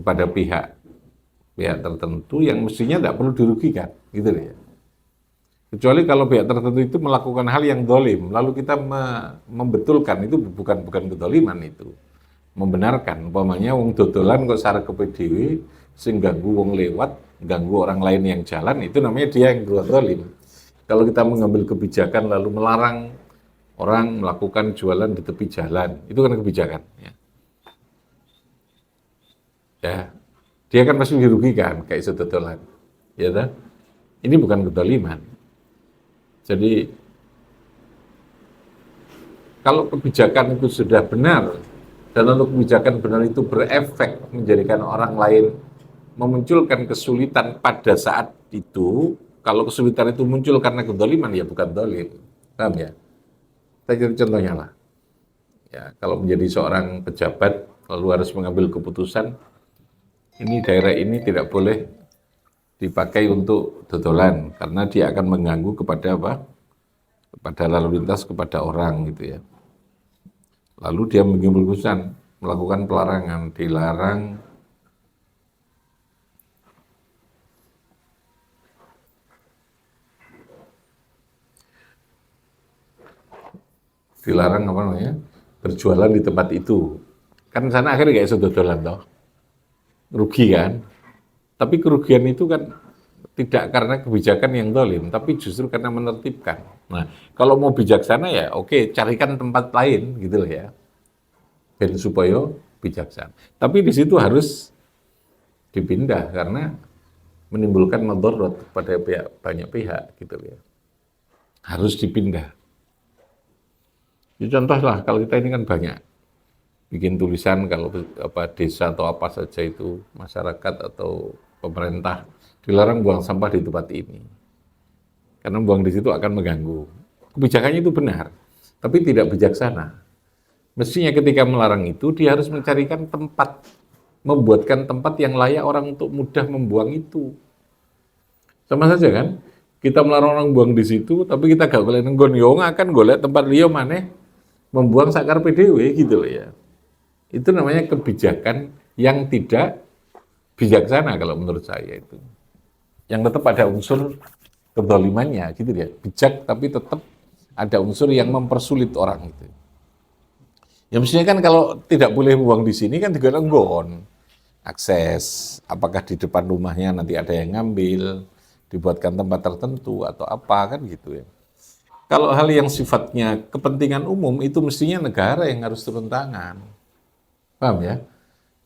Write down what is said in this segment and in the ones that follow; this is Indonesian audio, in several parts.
kepada pihak tertentu yang mestinya tidak perlu dirugikan, gitu ya. Kecuali kalau pihak tertentu itu melakukan hal yang dolim, lalu kita membetulkan itu bukan kedoliman itu, membenarkan. Umpamanya wong dodolan kok sarek kepe dhewe sing ganggu wong lewat, ganggu orang lain yang jalan, itu namanya dia yang berbuat dolim. Kalau kita mengambil kebijakan lalu melarang orang melakukan jualan di tepi jalan, itu kan kebijakan. Ya, dia kan pasti dirugikan kayak sedodolan, ya kan? Ini bukan kedoliman. Jadi kalau kebijakan itu sudah benar dan untuk kebijakan benar itu berefek menjadikan orang lain memunculkan kesulitan pada saat itu, kalau kesulitan itu muncul karena kedoliman ya bukan dolim, paham ya? Saya jadi contohnya lah. Ya, kalau menjadi seorang pejabat lalu harus mengambil keputusan, ini daerah ini tidak boleh dipakai untuk dodolan karena dia akan mengganggu kepada apa? Kepada lalu lintas, kepada orang gitu ya. Lalu dia mengambil keputusan melakukan pelarangan, dilarang apa namanya? Berjualan di tempat itu. Kan sana akhirnya kayak sedodolan toh. Rugi kan? Tapi kerugian itu kan tidak karena kebijakan yang dolim, tapi justru karena menertibkan. Nah, kalau mau bijaksana ya oke, carikan tempat lain gitu loh ya. Ben supaya bijaksana. Tapi di situ harus dipindah karena menimbulkan madharat kepada banyak pihak gitu loh ya. Harus dipindah. Ya, contoh lah, kalau kita ini kan banyak bikin tulisan kalau apa desa atau apa saja itu masyarakat atau pemerintah dilarang buang sampah di tempat ini karena buang di situ akan mengganggu. Kebijakannya itu benar, tapi tidak bijaksana. Mestinya ketika melarang itu dia harus mencarikan tempat, membuatkan tempat yang layak orang untuk mudah membuang itu. Sama saja kan? Kita melarang orang buang di situ, tapi kita gak boleh nenggon yo akan golek tempat liya maneh membuang sakar PDW gitu loh ya. Itu namanya kebijakan yang tidak bijaksana kalau menurut saya itu. Yang tetap ada unsur kedolimannya gitu ya. Bijak tapi tetap ada unsur yang mempersulit orang itu. Ya mestinya kan kalau tidak boleh buang di sini kan juga nggon. Akses, apakah di depan rumahnya nanti ada yang ngambil, dibuatkan tempat tertentu atau apa kan gitu ya. Kalau hal yang sifatnya kepentingan umum itu mestinya negara yang harus turun tangan. Paham ya?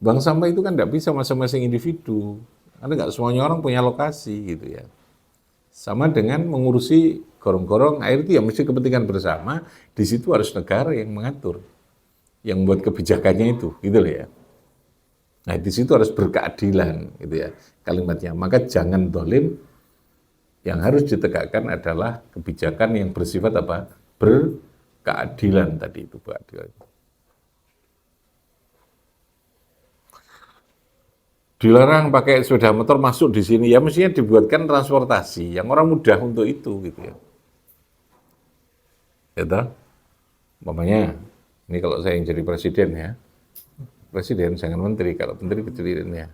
Bank sampah itu kan tidak bisa masing-masing individu. Karena nggak semuanya orang punya lokasi gitu ya. Sama dengan mengurusi gorong-gorong air itu ya mesti kepentingan bersama. Di situ harus negara yang mengatur, yang buat kebijakannya itu, gitu loh ya. Nah di situ harus berkeadilan, gitu ya kalimatnya. Maka jangan dolim. Yang harus ditegakkan adalah kebijakan yang bersifat apa? Berkeadilan tadi itu, keadilan. Dilarang pakai sepeda motor masuk di sini, ya mestinya dibuatkan transportasi yang orang mudah untuk itu, gitu ya. Gitu. Umpamanya, ini kalau saya yang jadi presiden ya, presiden jangan menteri, kalau menteri kecilin ya.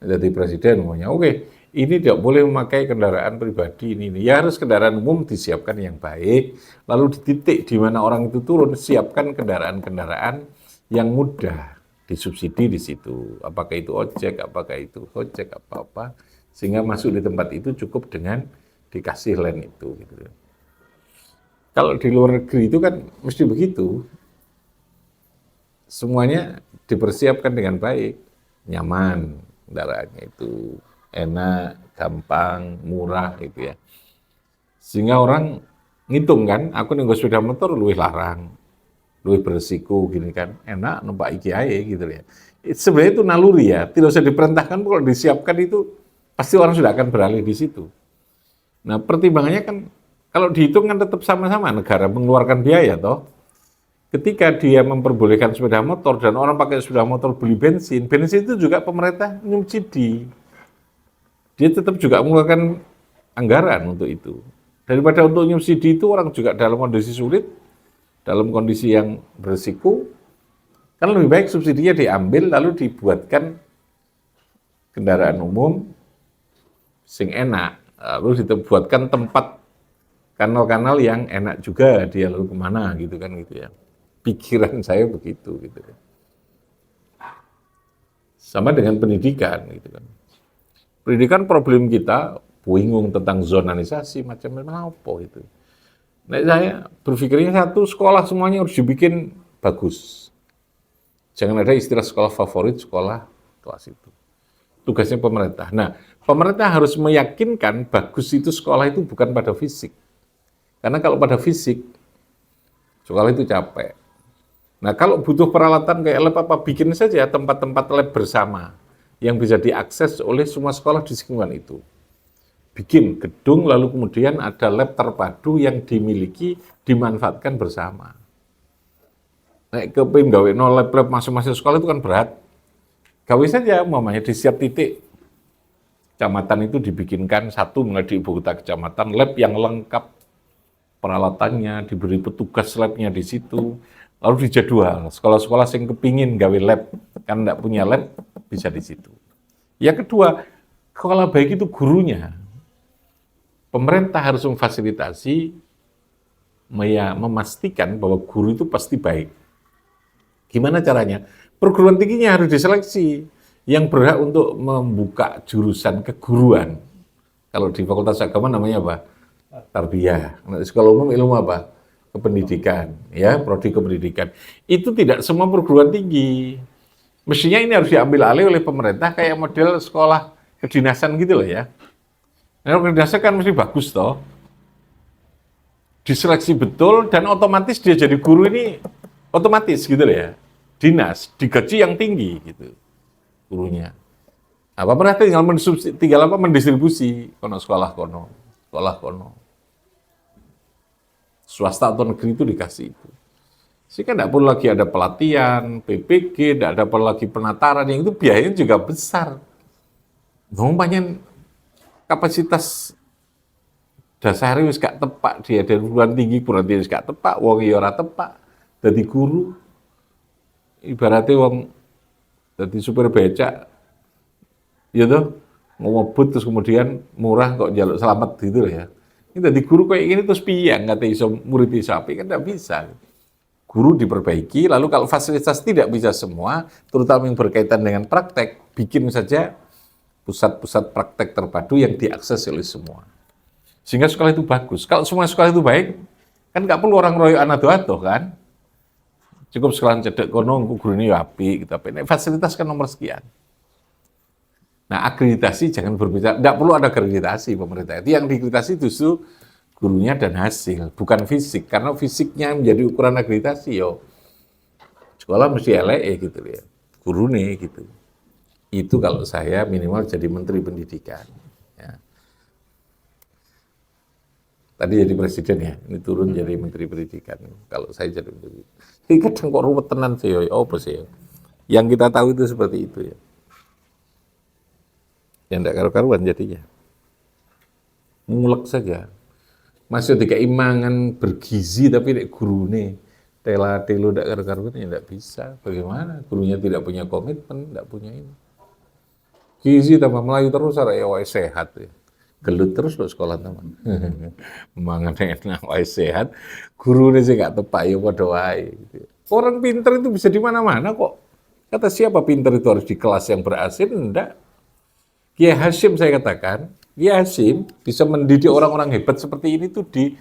Jadi presiden maunya, oke, ini tidak boleh memakai kendaraan pribadi ini. Ya harus kendaraan umum disiapkan yang baik, lalu di titik di mana orang itu turun, siapkan kendaraan-kendaraan yang mudah disubsidi di situ. Apakah itu ojek, apakah itu gojek, apa-apa, sehingga masuk di tempat itu cukup dengan dikasih lane itu. Gitu. Kalau di luar negeri itu kan mesti begitu. Semuanya dipersiapkan dengan baik, nyaman, kendaraannya itu enak, gampang, murah gitu ya. Sehingga orang ngitung kan, aku nunggu sepeda motor luwih larang, luwih beresiko gini kan, enak numpak iki ae gitu ya. Sebenarnya itu naluri ya, tidak usah diperintahkan, kalau disiapkan itu pasti orang sudah akan beralih di situ. Nah pertimbangannya kan kalau dihitung kan tetap sama-sama negara mengeluarkan biaya toh. Ketika dia memperbolehkan sepeda motor dan orang pakai sepeda motor beli bensin, bensin itu juga pemerintah nyubsidi. Dia tetap juga mengeluarkan anggaran untuk itu. Daripada untuk nyubsidi itu orang juga dalam kondisi sulit, dalam kondisi yang berisiko, kan lebih baik subsidinya diambil lalu dibuatkan kendaraan umum sing enak, lalu dibuatkan tempat kanal-kanal yang enak juga, dia lalu kemana gitu kan gitu ya. Pikiran saya begitu gitu. Sama dengan pendidikan gitu kan. Pendidikan problem kita bingung tentang zonanisasi macam-macam apa itu. Nah, saya berpikirnya satu, sekolah semuanya harus dibikin bagus. Jangan ada istilah sekolah favorit, sekolah kelas itu. Tugasnya pemerintah. Nah, pemerintah harus meyakinkan bagus itu sekolah itu bukan pada fisik. Karena kalau pada fisik, sekolah itu capek. Nah, kalau butuh peralatan kayak lab apa, bikin saja tempat-tempat lab bersama yang bisa diakses oleh semua sekolah di lingkungan itu. Bikin gedung, lalu kemudian ada lab terpadu yang dimiliki, dimanfaatkan bersama. Nek kepingin gawe no lab-lab masing-masing sekolah itu kan berat. Gawe saja, umpamanya di setiap titik kecamatan itu dibikinkan satu mulai di ibu kota kecamatan, lab yang lengkap peralatannya, diberi petugas labnya di situ, lalu dijadwal. Sekolah-sekolah yang kepingin gawe lab, kan enggak punya lab, bisa di situ. Yang kedua, sekolah baik itu gurunya. Pemerintah harus memfasilitasi, memastikan bahwa guru itu pasti baik. Gimana caranya? Perguruan tingginya harus diseleksi yang berhak untuk membuka jurusan keguruan. Kalau di Fakultas Agama namanya apa? Tarbiyah. Nah, sekolah umum ilmu apa? Kependidikan, ya, prodi kependidikan. Itu tidak semua perguruan tinggi. Mestinya ini harus diambil alih oleh pemerintah kayak model sekolah kedinasan gitu loh ya. Nah, kedinasan kan mesti bagus toh. Diseleksi betul dan otomatis dia jadi guru ini otomatis gitu loh ya. Dinas, digaji yang tinggi gitu gurunya. Apa mereka tinggal mendistribusi sekolah kono. Swasta atau negeri itu dikasih itu. Sehingga tidak perlu lagi ada pelatihan, PPG, tidak ada perlu lagi penataran, yang itu biayanya juga besar. Ngomongnya kapasitas dasar wis gak tepak, dia dari perguruan tinggi, perguruan tinggi gak tepak, wong ya ora tepak, jadi guru. Ibaratnya wong jadi supir becak, ya tuh ngebut terus kemudian murah kok jaluk selamat gitu ya. Ini jadi guru kayak gini terus piye nggak iso murid sapi kan tidak bisa. Guru diperbaiki, lalu kalau fasilitas tidak bisa semua, terutama yang berkaitan dengan praktek, bikin saja pusat-pusat praktek terpadu yang diakses oleh semua. Sehingga sekolah itu bagus. Kalau semua sekolah itu baik, kan nggak perlu orang royo ado-ado kan. Cukup sekolah cedek kono, guru ini api, gitu. Tapi fasilitas kan nomor sekian. Nah, akreditasi jangan berbicara, tidak perlu ada akreditasi pemerintah. Itu yang diakreditasi justru gurunya dan hasil, bukan fisik. Karena fisiknya menjadi ukuran akreditasi, yo. Sekolah mesti LE gitu ya, guru nih gitu. Itu kalau saya minimal jadi menteri pendidikan. Ya. Tadi jadi presiden ya, ini turun jadi menteri pendidikan. Kalau saya jadi menteri, ini kadang kok ruwet tenan sih, apa sih? Yang kita tahu itu seperti itu ya. Yang tidak karu-karuan jadinya. Mulek saja. Masih ada keimangan bergizi tapi nek gurune tela-telo tidak karu-karuan ya tidak bisa. Bagaimana? Gurunya tidak punya komitmen, tidak punya ini. Gizi tambah Melayu terus, ya sehat ya. Gelut terus loh sekolah teman. Mangan enak, wae sehat. Gurunya sih nggak tepak ya padha wae. Orang pinter itu bisa di mana-mana kok. Kata siapa pinter itu harus di kelas yang berhasil? Enggak. Kiai Hasyim saya katakan, Kiai Hasyim bisa mendidik orang-orang hebat seperti ini tuh di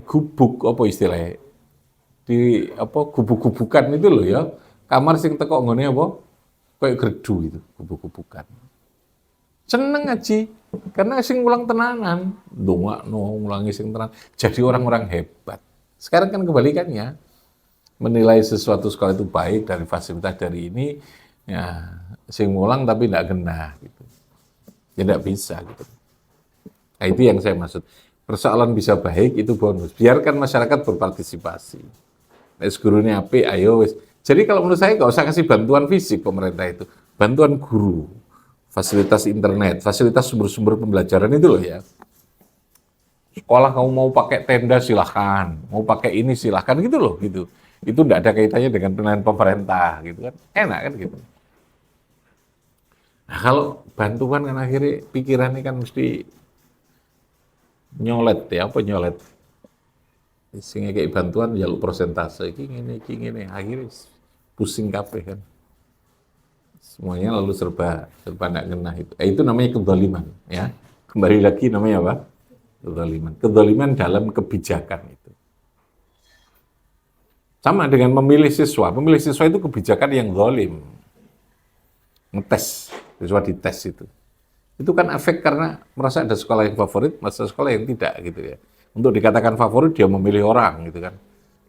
gubuk apa istilahnya? Di apa gubuk-gubukan itu loh ya. Kamar sing teko nggone apa? Kayak gerdu itu, gubuk-gubukan. Seneng ngaji, karena sing ulang tenanan, ndongakno ngulangi sing tenan, jadi orang-orang hebat. Sekarang kan kebalikannya, menilai sesuatu sekolah itu baik dari fasilitas dari ini, ya sing ngulang tapi tidak genah gitu. Ya tidak bisa gitu. Nah itu yang saya maksud. Persoalan bisa baik itu bonus. Biarkan masyarakat berpartisipasi. Wes gurunya apik, ayo wes. Jadi kalau menurut saya nggak usah kasih bantuan fisik pemerintah itu, bantuan guru, fasilitas internet, fasilitas sumber-sumber pembelajaran itu loh ya. Sekolah kamu mau pakai tenda silahkan, mau pakai ini silahkan gitu loh gitu. Itu tidak ada kaitannya dengan penilaian pemerintah gitu kan, enak kan gitu. Nah, kalau bantuan kan akhirnya pikirannya kan mesti nyolet ya, apa nyolet? Sehingga kayak bantuan jaluk persentase, iki ngene, akhirnya pusing kabeh kan. Semuanya lalu serba nggak kena itu. Itu namanya kezaliman ya. Kembali lagi namanya apa? Kezaliman. Kezaliman dalam kebijakan itu. Sama dengan memilih siswa. Memilih siswa itu kebijakan yang zalim. Ngetes, siswa dites itu. Itu kan efek karena merasa ada sekolah yang favorit, merasa sekolah yang tidak gitu ya. Untuk dikatakan favorit dia memilih orang gitu kan.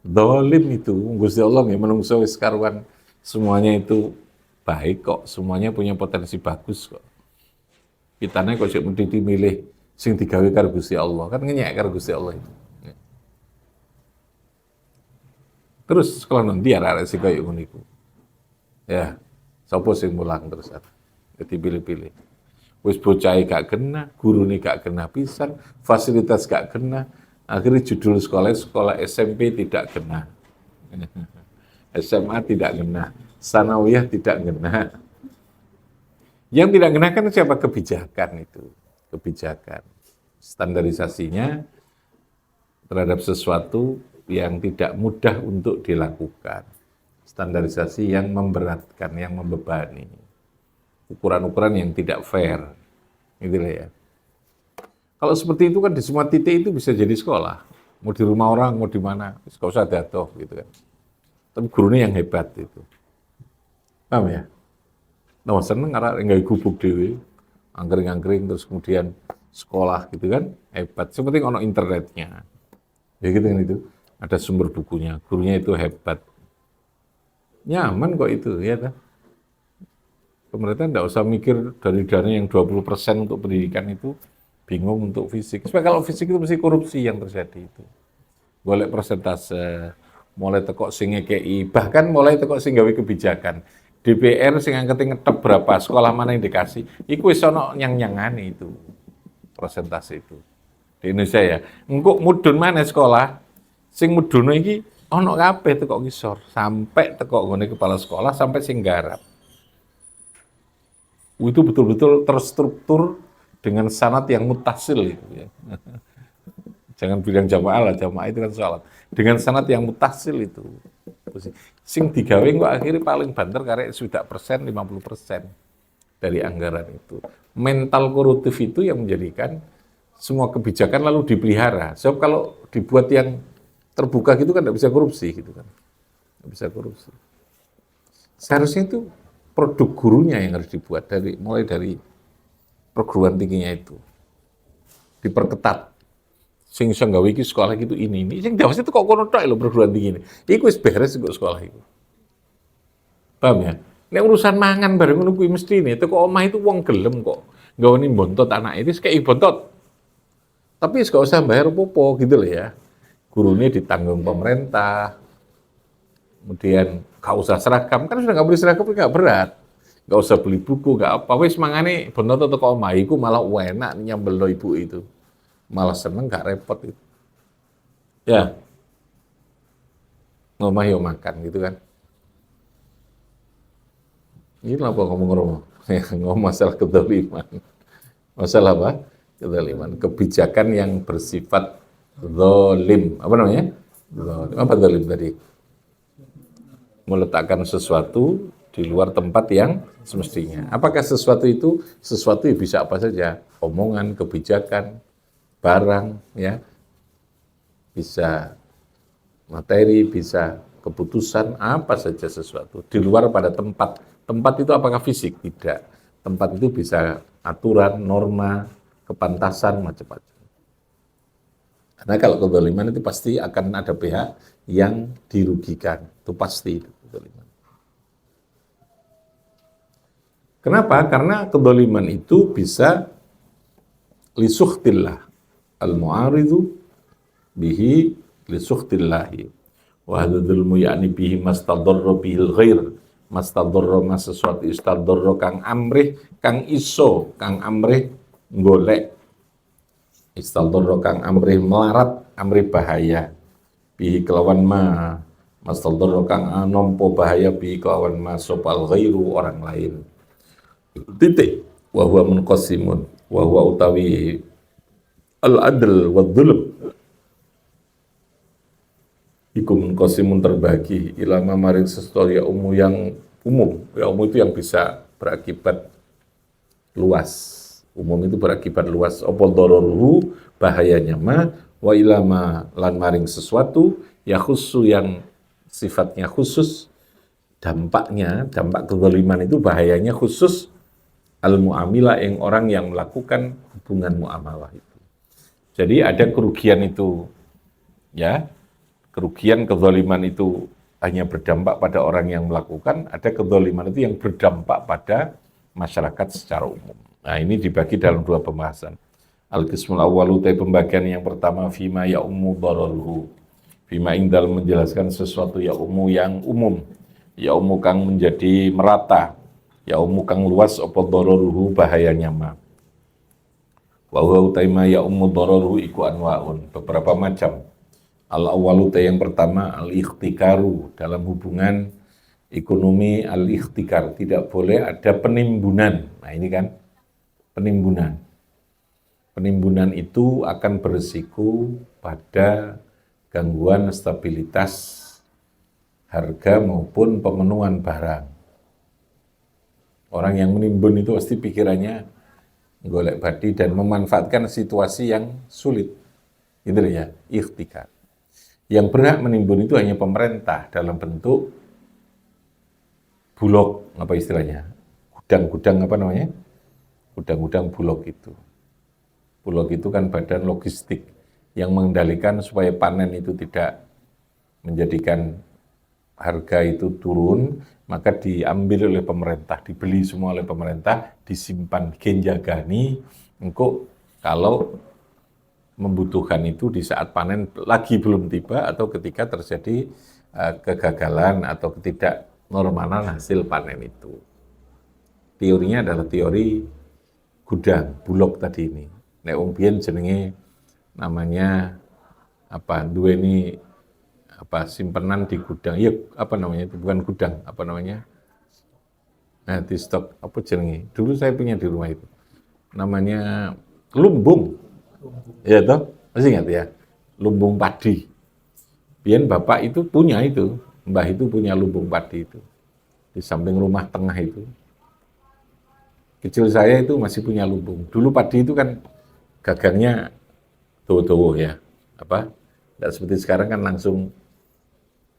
Zalim itu, Gusti Allah ya menungso wis karuan semuanya itu baik kok, semuanya punya potensi bagus kok. Kitane kok sik mesti dimilih sing digawe karo Gusti Allah, kan ngenyek karo Gusti Allah itu. Terus kalau nanti arek-arek sing koyo ngono iku. Ya, sapa sing mulang terus jadi pilih-pilih. Wis bocah gak kena, gurune gak kena pisan, fasilitas gak kena, akhirnya judul sekolah SMP tidak kena. SMA tidak kena, sanawiyah tidak kena. Yang tidak kena kan siapa? Kebijakan itu. Kebijakan. Standarisasinya terhadap sesuatu yang tidak mudah untuk dilakukan. Standarisasi yang memberatkan, yang membebani. Ukuran-ukuran yang tidak fair. Gitu lah ya. Kalau seperti itu kan di semua titik itu bisa jadi sekolah. Mau di rumah orang, mau di mana, nggak usah jatuh gitu kan. Tapi gurunya yang hebat itu. Paham ya? Nah, seneng karena nggak gubuk dewe, angkring-angkring terus kemudian sekolah gitu kan, hebat. Seperti ono internetnya. Ya gitu kan itu. Ada sumber bukunya, gurunya itu hebat. Nyaman kok itu, ya kan? Pemerintah nggak usah mikir dari dana yang 20% untuk pendidikan itu, bingung untuk fisik. Supaya kalau fisik itu mesti korupsi yang terjadi itu. Boleh persentase, mulai tekok sing ngekei, bahkan mulai tekok sing gawe kebijakan. DPR sing angkete ngetep berapa sekolah mana yang dikasih, iku wis ono nyang-nyangane itu. Persentase itu. Di Indonesia ya. Engko mudhun mana sekolah, sing mudhune iki ono kabeh tekok ngisor, sampai tekok ngene kepala sekolah sampai sing garap. Itu betul-betul terstruktur dengan sanad yang mutasil itu ya. Jangan bilang jamaah lah, jamaah itu kan sholat. Dengan sanad yang mutasil itu. Sing digawe kok akhirnya paling banter karek sudah persen, 50% dari anggaran itu. Mental koruptif itu yang menjadikan semua kebijakan lalu dipelihara. Sebab kalau dibuat yang terbuka gitu kan tidak bisa korupsi gitu kan. Tidak bisa korupsi. Seharusnya itu produk gurunya yang harus dibuat mulai dari perguruan tingginya itu. Diperketat. Sing iso gawe iki sekolah gitu ini. Sing dawase itu kok kono tok lho perguruan tinggi ini. Iku wis beres kok sekolah iku. Paham ya? Nek urusan mangan bareng ngono kuwi mesti nih, teko omah itu wong gelem kok. Gawane bontot anak itu kayak bontot. Tapi gak usah bayar popo gitu loh ya. Gurunya ditanggung pemerintah. Kemudian gak usah seragam, kan sudah gak beli seragam gak berat. Gak usah beli buku, gak apa. Wis mangane bontot teko omah iku malah enak nyambel ibu itu. Malah seneng gak repot itu. Ya. Ngomah yo makan gitu kan. Ini apa ngomong-ngomong? Ya, ngomong masalah kedzaliman. Masalah apa? Kedzaliman. Kebijakan yang bersifat zalim. Apa namanya? Zalim. Apa zalim tadi? Meletakkan sesuatu di luar tempat yang semestinya. Apakah sesuatu itu? Sesuatu yang bisa apa saja. Omongan, kebijakan, barang, ya. Bisa materi, bisa keputusan, apa saja sesuatu. Di luar pada tempat. Tempat itu apakah fisik? Tidak. Tempat itu bisa aturan, norma, kepantasan, macam-macam. Karena kalau kezaliman itu pasti akan ada pihak yang dirugikan. Itu pasti. Kezaliman. Kenapa? Karena kezaliman itu bisa lisuhtillah. Al-mu'aridu bihi lisuhtillahi. Wa hadzulmu ya'ni bihi mastadarra bihil ghair. Mastadarra mas sesuatu istadarra kang amrih, kang iso, kang amrih golek. Istadarra kang amrih melarat, amrih bahaya. Bihi kelawan ma. Mastadarra kang anompo bahaya bihi kelawan ma sopal ghairu orang lain. titik wa huwa munqasimun wa huwa utawi al-adl wa dzulm iku munqasimun terbagi ilama maring sesuatu ya yang umum itu yang bisa berakibat luas. Umum itu berakibat luas. Apa dararuhu bahayanya wa ilama lan maring sesuatu ya khusus yang sifatnya khusus, dampak kezaliman itu bahayanya khusus al-mu'amilah yang orang yang melakukan hubungan muamalah itu. Jadi ada kerugian itu, ya, kerugian kezaliman itu hanya berdampak pada orang yang melakukan, ada kezaliman itu yang berdampak pada masyarakat secara umum. Nah, ini dibagi dalam dua pembahasan. Al-qismul awwalu pembagian yang pertama fima ya ummu dararuhu. Fima ing dalam menjelaskan sesuatu ya umum yang umum. Ya umum kang menjadi merata. Ya umum kang luas apa dararuhu bahayanya ma. Wa huwa utaima ya ummu dararuhu iku anwaun, beberapa macam. Al-awwalu yang pertama al-ikhtikaru, dalam hubungan ekonomi al-ikhtikar, tidak boleh ada penimbunan. Nah ini kan penimbunan. Penimbunan itu akan berisiko pada gangguan stabilitas harga maupun pemenuhan barang. Orang yang menimbun itu pasti pikirannya golek badi dan memanfaatkan situasi yang sulit. Gitu ya, ikhtikar. Yang berhak menimbun itu hanya pemerintah dalam bentuk bulog, apa istilahnya? Gudang-gudang apa namanya? Gudang-gudang bulog itu. Bulog itu kan badan logistik yang mengendalikan supaya panen itu tidak menjadikan harga itu turun, maka diambil oleh pemerintah, dibeli semua oleh pemerintah, disimpan, genjagani, engkau kalau membutuhkan itu di saat panen lagi belum tiba atau ketika terjadi kegagalan atau ketidaknormalan hasil panen itu. Teorinya adalah teori gudang, bulog tadi ini. Nek wong biyen jenenge namanya apa? Duweni apa simpenan di gudang. Ya apa namanya itu bukan gudang, apa namanya? Nah, di stok apa jenenge? Dulu saya punya di rumah itu. Namanya lumbung. Ya toh? Masih ingat ya? Lumbung padi. Biyen bapak itu punya itu, mbah itu punya lumbung padi itu. Di samping rumah tengah itu. Kecil saya itu masih punya lumbung. Dulu padi itu kan gagangnya dowo-dowo ya, apa? Tidak seperti sekarang kan langsung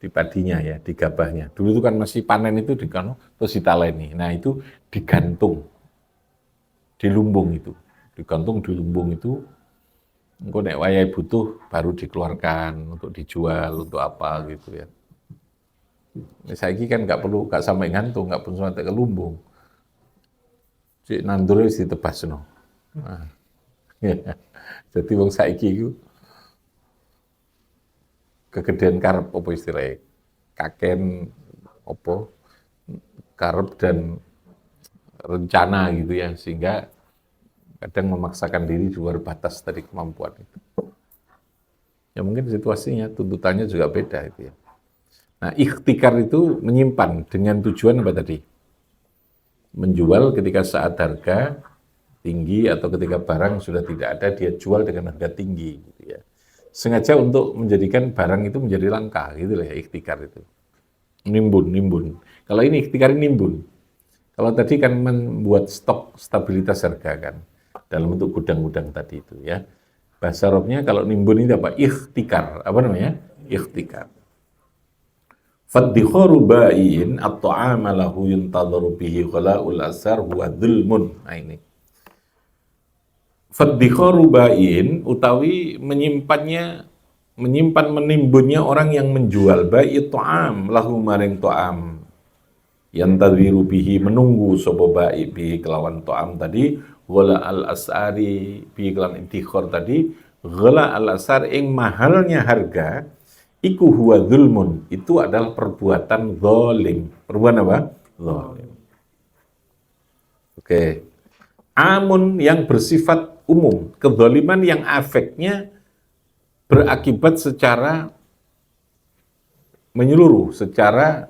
di padinya ya, di gabahnya. Dulu itu kan masih panen itu di kanu terus ditaleni. Nah itu digantung di lumbung itu, digantung di lumbung itu. Engko nek wayahe butuh baru dikeluarkan untuk dijual untuk apa gitu ya. Saiki kan nggak sampai gantung, nggak perlu sampai ke lumbung. Cik nandur wis ditebasno. Nah. Jadi wong saiki iku kegedean karep apa istilahnya? Kaken apa karep dan rencana gitu ya, sehingga kadang memaksakan diri di luar batas dari kemampuan itu. Ya mungkin situasinya, tuntutannya juga beda itu ya. Nah, ikhtikar itu menyimpan dengan tujuan apa tadi? Menjual ketika saat harga tinggi atau ketika barang sudah tidak ada, dia jual dengan harga tinggi gitu ya. Sengaja untuk menjadikan barang itu menjadi langka gitu lah ya, ikhtikar itu. Nimbun. Kalau ini ikhtikar nimbun. Kalau tadi kan membuat stok stabilitas harga kan dalam bentuk gudang-gudang tadi itu ya. Bahasa Arabnya kalau nimbun ini apa? Ikhtikar. Apa namanya? Ikhtikar. Faddikharu ba'in at-ta'ama lahu yuntadharu bihi ghala'ul asar huwa dzulmun. Nah ini. Faddikharu ba'in utawi menyimpan menimbunnya orang yang menjual ba'i ta'am lahu maring ta'am yantadhiru bihi menunggu sapa ba'i bihi kelawan ta'am tadi ghala al-asari bihi kelawan intikhar tadi ghala al-asar ing mahalnya harga iku huwa dzulmun, itu adalah perbuatan zalim. Perbuatan apa? Zalim. Oke. Amun yang bersifat umum, kezaliman yang efeknya berakibat secara menyeluruh, secara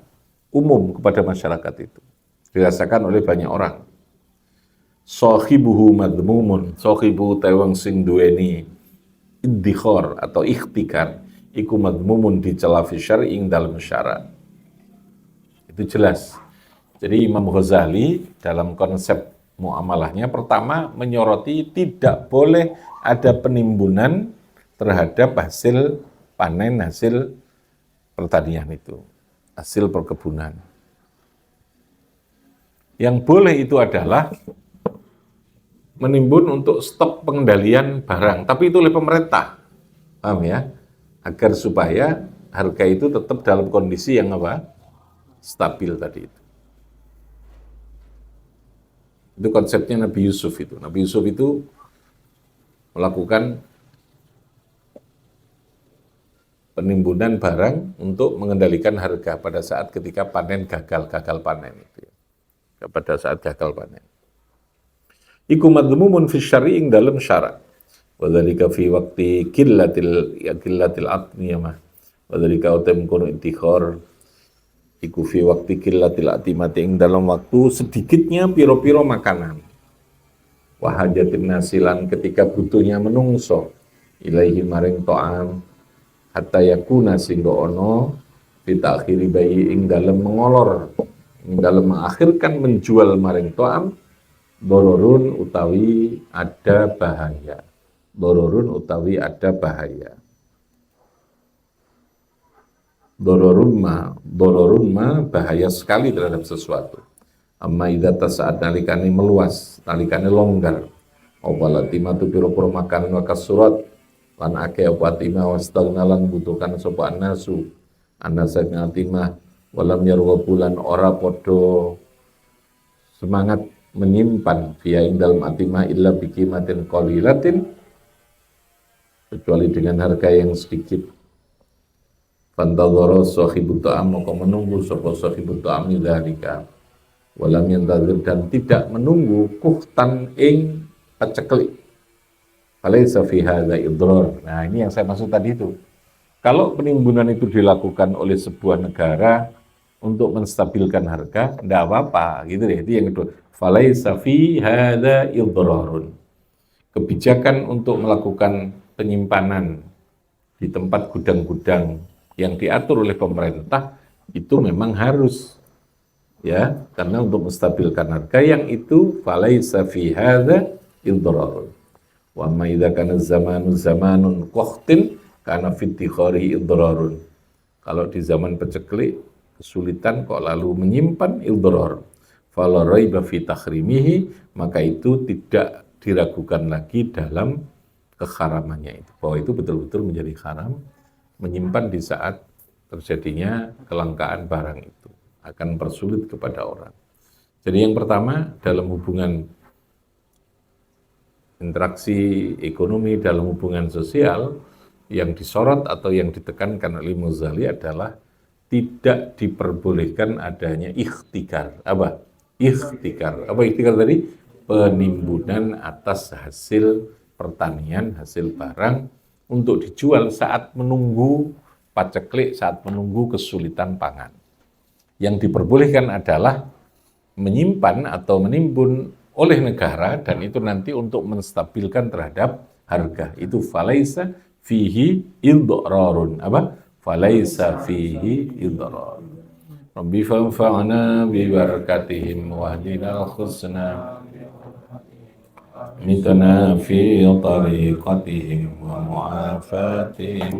umum kepada masyarakat itu. Dirasakan oleh banyak orang. sahibuhu madmumun, sahibu tewang sing duweni iddikhar atau ikhtikar iku madmumun dicela fi syar'i ing dalam syarak. Itu jelas. Jadi Imam Ghazali dalam konsep muamalahnya pertama menyoroti tidak boleh ada penimbunan terhadap hasil panen, hasil pertanian itu, hasil perkebunan. Yang boleh itu adalah menimbun untuk stok pengendalian barang, tapi itu oleh pemerintah, paham ya? Agar supaya harga itu tetap dalam kondisi yang apa? Stabil tadi itu. Itu konsepnya Nabi Yusuf itu. Nabi Yusuf itu melakukan penimbunan barang untuk mengendalikan harga pada saat ketika panen gagal panen itu. Pada saat gagal panen. Iku madmumun fi syar'i ing dalam syarak. Wa dzalika fi waqti qillatil atmiyah. Wa dzalika utam kono intikhar iku fi waqti qillatil atimati ing dalam waktu sedikitnya piro-piro makanan. Wa hajatin nasilan ketika butuhnya menungso ilaihi maring ta'am hatta yakuna singgo ono fi ta'khiri bayi ing dalam mengolor ing dalam mengakhirkan menjual maring ta'am dororun utawi ada bahaya. Dororun utawi ada bahaya. Dororun ma bahaya sekali terhadap sesuatu. Amma idza tasa'at nalikane meluas, nalikane longgar. Awalatima tu piro-piro makanan wa kasurat lan akeh apa timah wastagnalan butuhkan sapa nasu. Anasa ngatimah walam yarwa bulan ora podo semangat menyimpan via ing dalam atimah illa bikimatin qalilatin kecuali dengan harga yang sedikit. Fantadhara sahibut ta'am maka menunggu sapa sahibut ta'am dzalika walam yantazir dan tidak menunggu kuhtan ing paceklik. Falaisa fi hadza idrar. Nah, ini yang saya maksud tadi itu. Kalau penimbunan itu dilakukan oleh sebuah negara untuk menstabilkan harga, enggak apa-apa, gitu deh. Itu yang kedua. Falaisa fi hadza idrarun. Kebijakan untuk melakukan penyimpanan di tempat gudang-gudang yang diatur oleh pemerintah itu memang harus, ya, karena untuk menstabilkan harga yang itu falaisa fi hadza idrarun. Wa ma idza kana zamanun qahtin kana fi ittikhari idrarun. Kalau di zaman peceklik kesulitan kok lalu menyimpan idrar. Fala raiba fi takhrimihi, maka itu tidak diragukan lagi dalam keharamannya itu. Bahwa itu betul-betul menjadi haram menyimpan di saat terjadinya kelangkaan barang itu. Akan persulit kepada orang. Jadi yang pertama dalam hubungan interaksi ekonomi, dalam hubungan sosial, yang disorot atau yang ditekankan oleh Ghazali adalah tidak diperbolehkan adanya ikhtikar. Apa? Ikhtikar. Apa ikhtikar tadi? Penimbunan atas hasil pertanian, hasil barang untuk dijual saat menunggu paceklik, saat menunggu kesulitan pangan. Yang diperbolehkan adalah menyimpan atau menimbun oleh negara dan itu nanti untuk menstabilkan terhadap harga. Itu falaisa fihi idrarun. Apa? Falaisa fihi idrarun. Rabbi fanfa'na bi barakatihim wahdinal husna mitna fi tariqatihim wa mu'afatihim